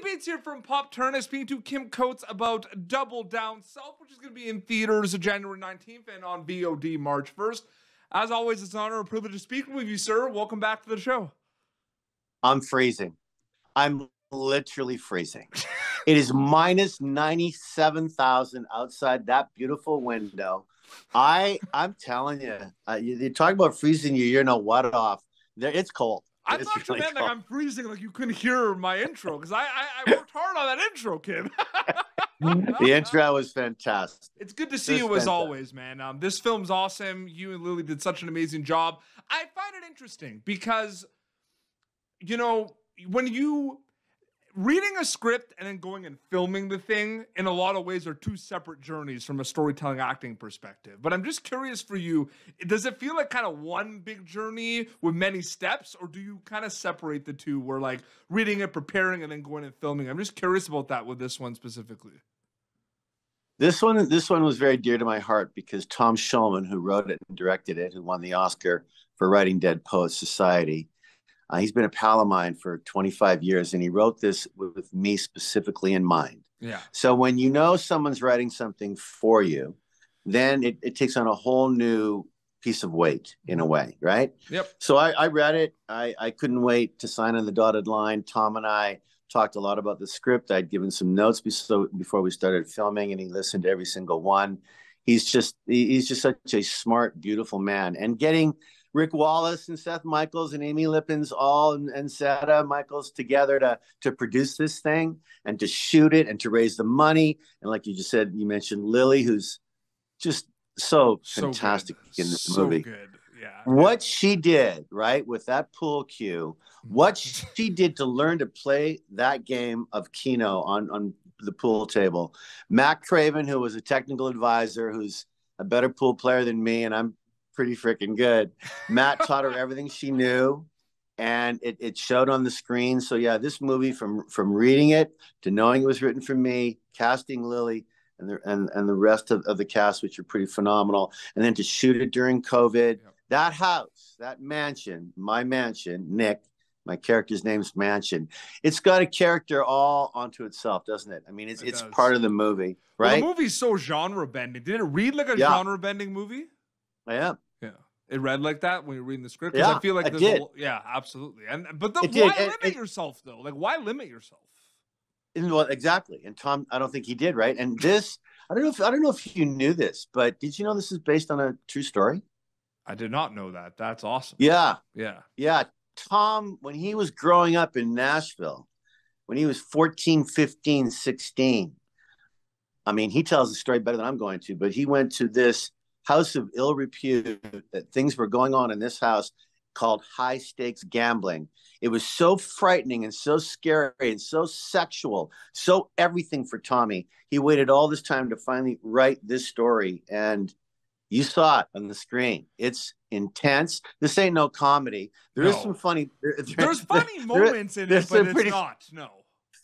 Bates here from Pop Turner, speaking to Kim Coates about Double Down South, which is going to be in theaters January 19th and on VOD March 1st. As always, it's an honor and privilege to speak with you, sir. Welcome back to the show. I'm freezing. I'm literally freezing. It is minus 97,000 outside that beautiful window. I'm telling you, you talk about freezing your what off. It's cold. I thought you meant like I'm freezing, like you couldn't hear my intro, because I worked hard on that intro, Kim. The intro was fantastic. It's good to see you as always, man. This film's awesome. You and Lily did such an amazing job. I find it interesting because, you know, when you reading a script and then going and filming the thing in a lot of ways are two separate journeys from a storytelling acting perspective. But I'm just curious for you, does it feel like kind of one big journey with many steps, or do you kind of separate the two where like reading it, preparing, and then going and filming? I'm just curious about that with this one specifically. This one was very dear to my heart because Tom Shulman, who wrote it and directed it, who won the Oscar for writing Dead Poets Society, he's been a pal of mine for 25 years, and he wrote this with me specifically in mind. Yeah. So when you know someone's writing something for you, then it takes on a whole new piece of weight in a way, right? Yep. So I read it. I couldn't wait to sign on the dotted line. Tom and I talked a lot about the script. I'd given some notes before we started filming, and he listened to every single one. He's just such a smart, beautiful man. And getting Rick Wallace and Seth Michaels and Amy Lippens and Sarah Michaels together to produce this thing and to shoot it and to raise the money. And like you just said, you mentioned Lily, who's just so fantastic in this movie. Good. Yeah. What she did, right, with that pool cue, what she did to learn to play that game of Keno on the pool table. Matt Craven, who was a technical advisor, who's a better pool player than me, and I'm pretty freaking good. Matt taught her everything she knew, and it showed on the screen. So yeah, this movie, from reading it to knowing it was written for me, casting Lily and the rest of the cast, which are pretty phenomenal, and then to shoot it during COVID. Yep. That house, that mansion, my mansion, Nick, my character's name's Mansion. It's got a character all onto itself, doesn't it? I mean, it's part of the movie, right? Well, the movie's so genre bending. Did it read like a genre bending movie? Yeah. Yeah. It read like that when you're reading the script? Because I feel like yeah, absolutely. But why limit yourself though? Like, why limit yourself? Well, exactly. And Tom, I don't think he did, right? And this, I don't know if you knew this, but did you know this is based on a true story? I did not know that. That's awesome. Yeah. Yeah. Yeah. Tom, when he was growing up in Nashville, when he was 14, 15, 16, I mean, he tells the story better than I'm going to, but he went to this house of ill repute, that things were going on in this house called high stakes gambling. It was so frightening and so scary and so sexual, so everything for Tommy. He waited all this time to finally write this story, and you saw it on the screen. It's intense. This ain't no comedy. There's some funny. There's funny moments in it, but it's not. No.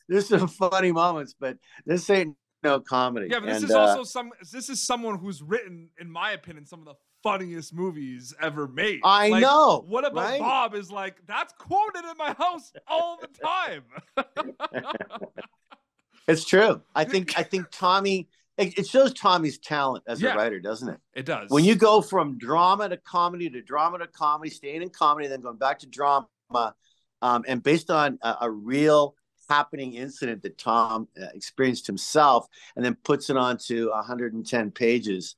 There's some funny moments, but this ain't no comedy. Yeah, but this is someone who's written, in my opinion, some of the funniest movies ever made. I know. What About right? Bob is like, that's quoted in my house all the time. It's true. I think Tommy, it shows Tommy's talent as a writer, doesn't it? It does. When you go from drama to comedy to drama to comedy, staying in comedy, then going back to drama, and based on a real happening incident that Tom experienced himself, and then puts it onto 110 pages.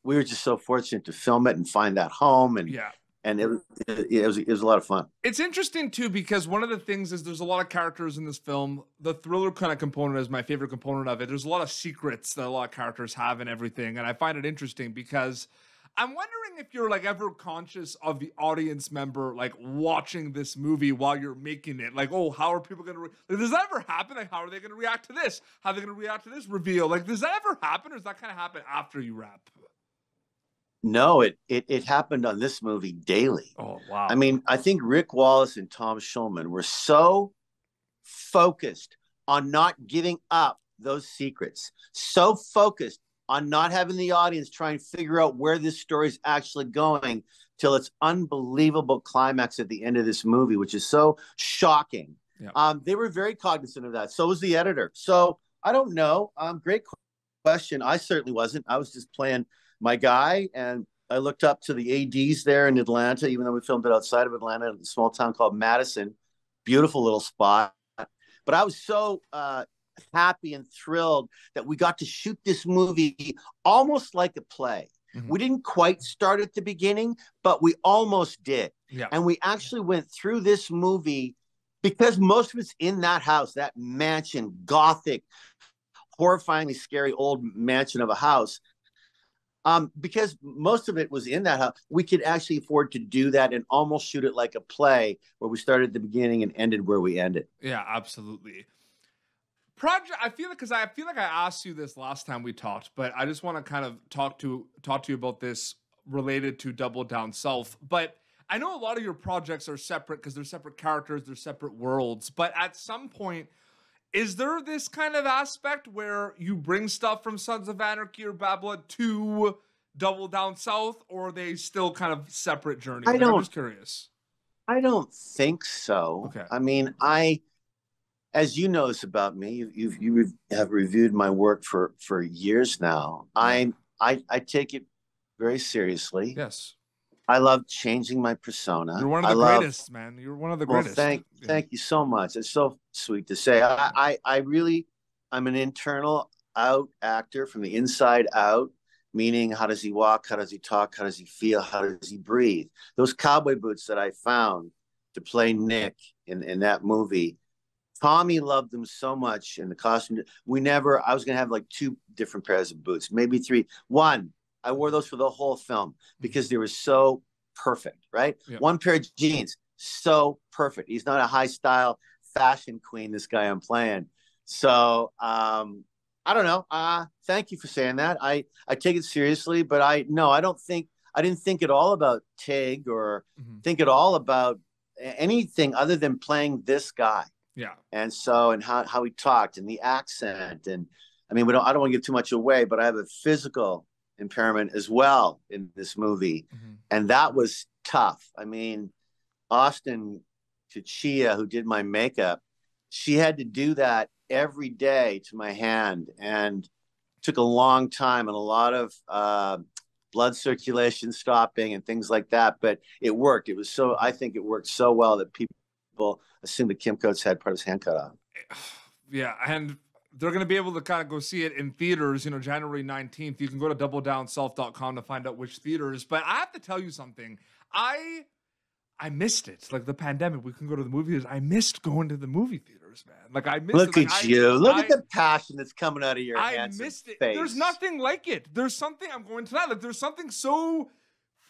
We were just so fortunate to film it and find that home, and it was a lot of fun. It's interesting too, because one of the things is there's a lot of characters in this film. The thriller kind of component is my favorite component of it. There's a lot of secrets that a lot of characters have and everything, and I find it interesting because I'm wondering if you're like ever conscious of the audience member like watching this movie while you're making it. Like, oh, how are people going to like, does that ever happen? Like, how are they going to react to this? How are they going to react to this reveal? Like, does that ever happen, or does that kind of happen after you wrap? No, it happened on this movie daily. Oh, wow. I mean, I think Rick Wallace and Tom Shulman were so focused on not giving up those secrets, so focused on not having the audience try and figure out where this story is actually going till its unbelievable climax at the end of this movie, which is so shocking Yeah. They were very cognizant of that. So was the editor. So I don't know. Great question. I certainly wasn't. I was just playing my guy, and I looked up to the ADs there in Atlanta, even though we filmed it outside of Atlanta, in a small town called Madison. Beautiful little spot. But I was so happy and thrilled that we got to shoot this movie almost like a play. Mm-hmm. We didn't quite start at the beginning, but we almost did. Yeah. And we actually went through this movie because most of it's in that house, that mansion, gothic, horrifyingly scary old mansion of a house. Because most of it was in that house, we could actually afford to do that and almost shoot it like a play where we started at the beginning and ended where we ended. Yeah, absolutely. Project, I feel like I asked you this last time we talked, but I just want to kind of talk to you about this related to Double Down South. But I know a lot of your projects are separate because they're separate characters, they're separate worlds. But at some point, is there this kind of aspect where you bring stuff from Sons of Anarchy or Bad Blood to Double Down South, or are they still kind of separate journeys? I'm just curious. I don't think so. Okay. I mean, as you know this about me, you have reviewed my work for years now. Yeah. I take it very seriously. Yes. I love changing my persona. You're one of the greatest, man. You're one of the greatest. Thank you so much. It's so sweet to say. I'm an internal out actor from the inside out, meaning how does he walk? How does he talk? How does he feel? How does he breathe? Those cowboy boots that I found to play Nick in that movie, Tommy loved them so much in the costume. I was going to have like 2 different pairs of boots, maybe 3. One, I wore those for the whole film because they were so perfect, right? Yeah. 1 pair of jeans, so perfect. He's not a high style fashion queen, this guy I'm playing. So I don't know. Thank you for saying that. I take it seriously, but I didn't think at all about Tig or think at all about anything other than playing this guy. Yeah. And so, and how he talked and the accent. And I mean, I don't want to give too much away, but I have a physical impairment as well in this movie. And that was tough. I mean, Austin Chia, who did my makeup, she had to do that every day to my hand, and took a long time and a lot of blood circulation stopping and things like that. But it worked. I think it worked so well that people assumed that Kim Coates had part of his hand cut off. Yeah, and they're going to be able to kind of go see it in theaters, January 19th. You can go to doubledownself.com to find out which theaters. But I have to tell you something. I missed it. Like the pandemic, we couldn't go to the movie theaters. I missed going to the movie theaters, man. Like I missed it. Look at you. Look at the passion that's coming out of your hands. I missed it. There's nothing like it. There's something, I'm going to that. Like there's something so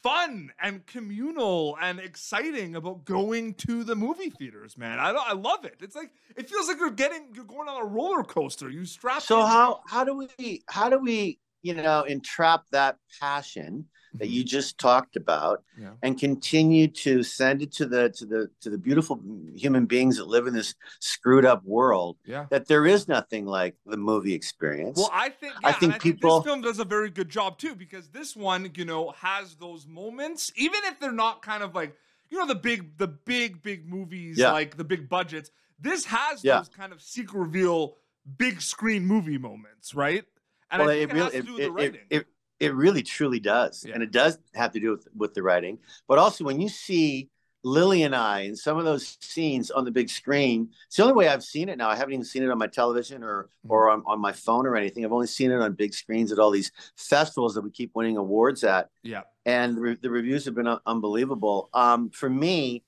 fun and communal and exciting about going to the movie theaters, man. I love it. It's like it feels like you're going on a roller coaster. You strap. So how do we entrap that passion that you just talked about, and continue to send it to the beautiful human beings that live in this screwed up world? Yeah. That there is nothing like the movie experience. Well, I think this film does a very good job too, because this one, has those moments, even if they're not kind of like, the big movies, like the big budgets. This has those kind of secret reveal, big screen movie moments, right? And I think it has to do with the writing. It really, truly does. Yeah. And it does have to do with the writing. But also when you see Lily and I in some of those scenes on the big screen, it's the only way I've seen it now. I haven't even seen it on my television or on my phone or anything. I've only seen it on big screens at all these festivals that we keep winning awards at. Yeah. And the reviews have been unbelievable. For me,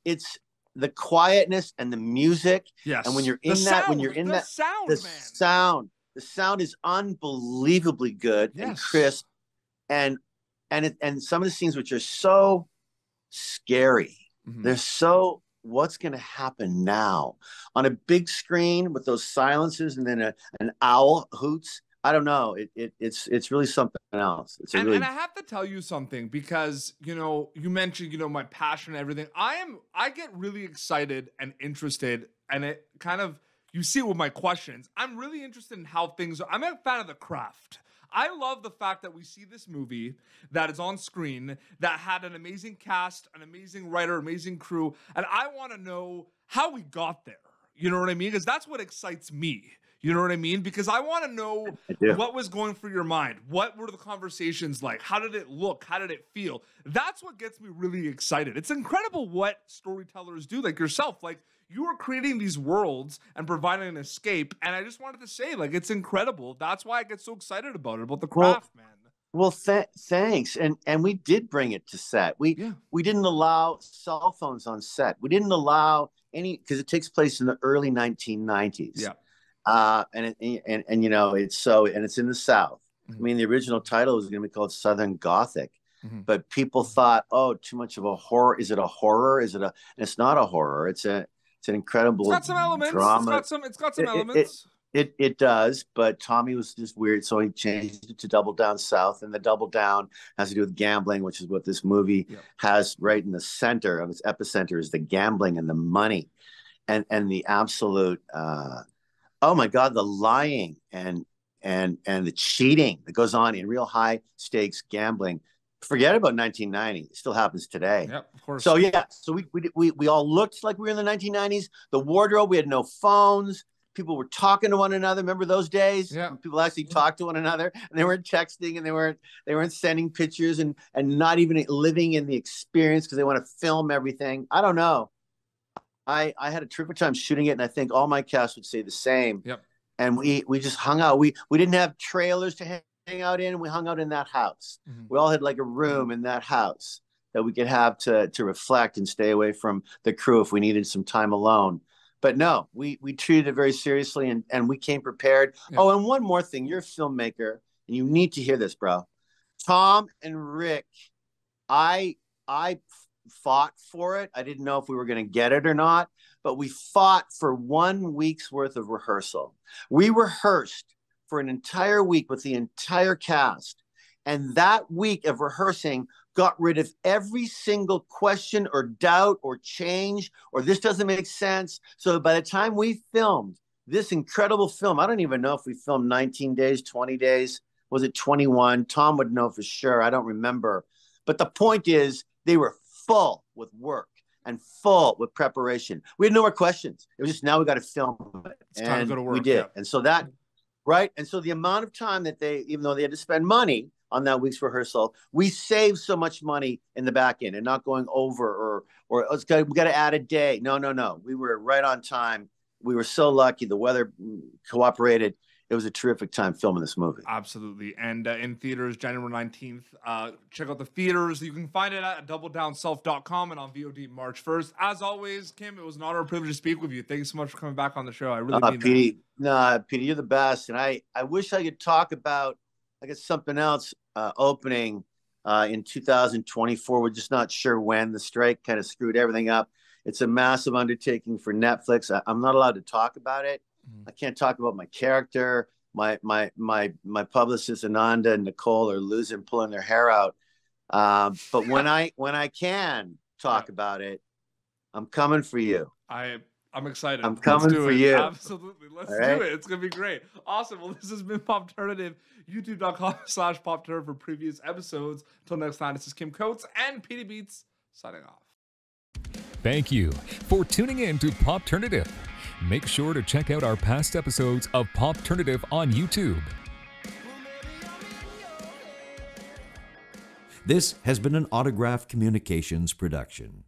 it's the quietness and the music. Yes. And when you're in the sound is unbelievably good and crisp, and some of the scenes which are so scary. They're so, what's going to happen now on a big screen with those silences and then an owl hoots. I don't know. It's really something else. And I have to tell you something, because you mentioned my passion and everything. I get really excited and interested, and it kind of. You see it with my questions. I'm really interested in how things are. I'm a fan of the craft. I love the fact that we see this movie that is on screen that had an amazing cast, an amazing writer, amazing crew, and I want to know how we got there. You know what I mean? Because that's what excites me. You know what I mean? Because I want to know what was going through your mind. What were the conversations like? How did it look? How did it feel? That's what gets me really excited. It's incredible what storytellers do, like yourself. Like, you are creating these worlds and providing an escape. And I just wanted to say, like, it's incredible. That's why I get so excited about it, about the craft, man. Well, thanks. And we did bring it to set. We didn't allow cell phones on set. We didn't allow any, because it takes place in the early 1990s. Yeah. And you know, it's in the South. I mean, the original title was going to be called Southern Gothic, but people thought, oh, too much of a horror. Is it a horror? And it's not a horror. It's an incredible It's got some elements. Drama. It's got some elements. It does, but Tommy was just weird, so he changed it to Double Down South, and the Double Down has to do with gambling, which is what this movie has right in the center of its epicenter, is the gambling and the money, and the absolute oh my God, the lying and the cheating that goes on in real high stakes gambling. Forget about 1990; it still happens today. Yep, of course. So so we all looked like we were in the 1990s. The wardrobe, we had no phones. People were talking to one another. Remember those days? Yeah. People actually talked to one another, and they weren't texting, and they weren't sending pictures, and not even living in the experience because they want to film everything. I don't know. I had a terrific time shooting it, and I think all my cast would say the same. Yep. And we just hung out. We didn't have trailers to hang out in. We hung out in that house. We all had like a room in that house that we could have to reflect and stay away from the crew if we needed some time alone. But no, we treated it very seriously, and we came prepared. Yeah. Oh, and one more thing. You're a filmmaker, and you need to hear this, bro. Tom and Rick, I fought for it. I didn't know if we were going to get it or not, but we fought for 1 week's worth of rehearsal. We rehearsed for an entire week with the entire cast, and that week of rehearsing got rid of every single question or doubt or change or this doesn't make sense. So by the time we filmed this incredible film, I don't even know if we filmed 19 days, 20 days. Was it 21? Tom would know for sure. I don't remember. But the point is, they were full with work and full with preparation. We had no more questions. It was just, now we got to film it. It's time to go to work. We did. Yeah. And so that, right? And so the amount of time that they, even though they had to spend money on that week's rehearsal, we saved so much money in the back end and not going over or we got to add a day. No. We were right on time. We were so lucky. The weather cooperated. It was a terrific time filming this movie. Absolutely. And in theaters, January 19th. Check out the theaters. You can find it at doubledownself.com and on VOD March 1st. As always, Kim, it was an honor and privilege to speak with you. Thanks so much for coming back on the show. I really mean Petey, that. Petey, you're the best. And I wish I could talk about, I guess, something else opening in 2024. We're just not sure when. The strike kind of screwed everything up. It's a massive undertaking for Netflix. I'm not allowed to talk about it. I can't talk about my character. My publicist Ananda and Nicole are pulling their hair out. But when I can talk about it, I'm coming for you. I'm excited. I'm coming for you. Absolutely. Let's do it. It's going to be great. Awesome. Well, this has been Popternative. YouTube.com/Popternative for previous episodes. Until next time, this is Kim Coates and Petey Beats signing off. Thank you for tuning in to Popternative. Make sure to check out our past episodes of Popternative on YouTube. This has been an Autograph Communications production.